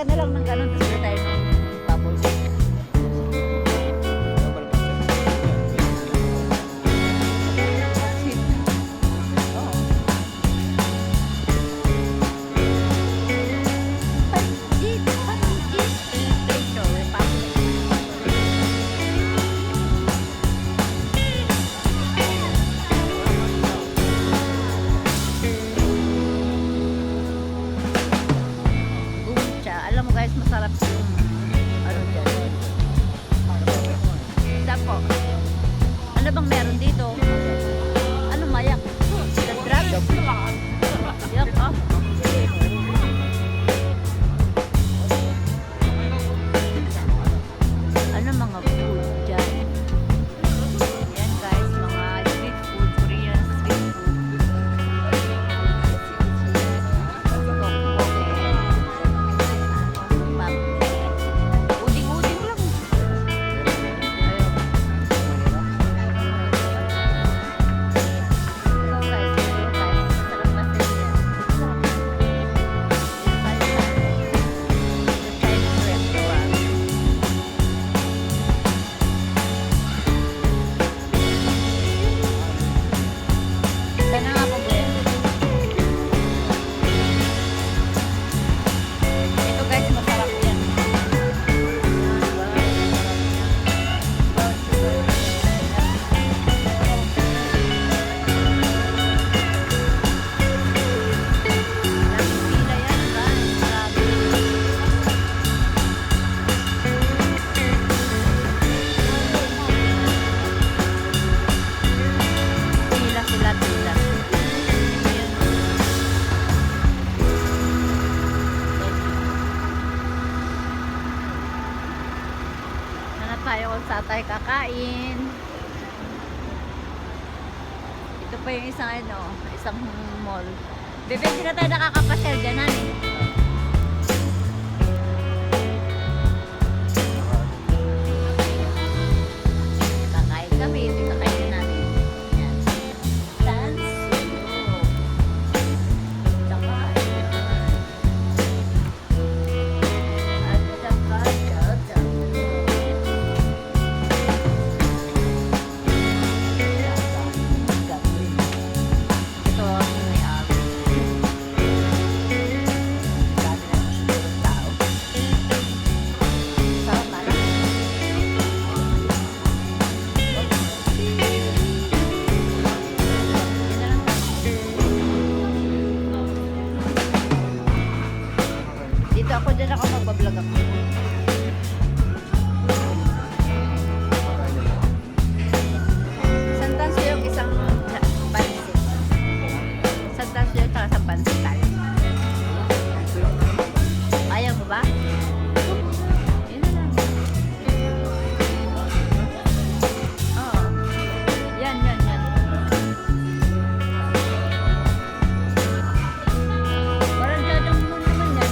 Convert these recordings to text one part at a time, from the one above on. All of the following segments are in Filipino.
ka na lang ng ganun, tapos na tayo ng bubble tea. Alam mo guys, masarap yung ano dyan. Isa po. Ano bang meron dito? Ano mayak? The drug? Yak ah. Ano mga food dyan? Yan guys, mga street food, Korean street food. Tayo kung saan tayo kakain. Ito pa yung isang mall. Bebe, hindi na tayo nakakapasyal dyan, namin. Kakain kami, ito yung kakainin namin. Yan. Dance. Dito ako, dyan ako magbablog ako. Santas yung isang pansit. Santas yung isang pansitan. Ayaw mo ba? Yun na lang. Oo. Yan. Parang dadang mo naman yan.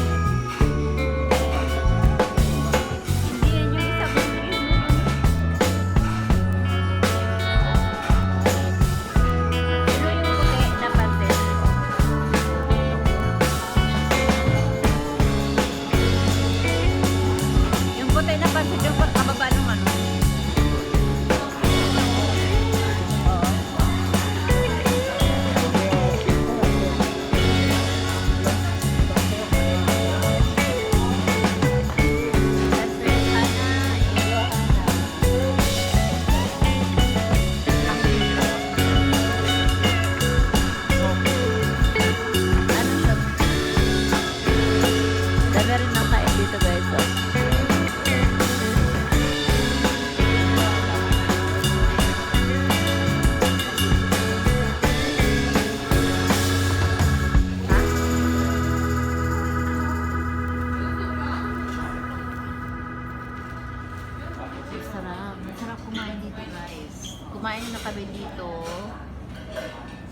Kumain na kami dito.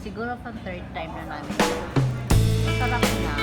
Siguro pang third time na namin. Masarap na.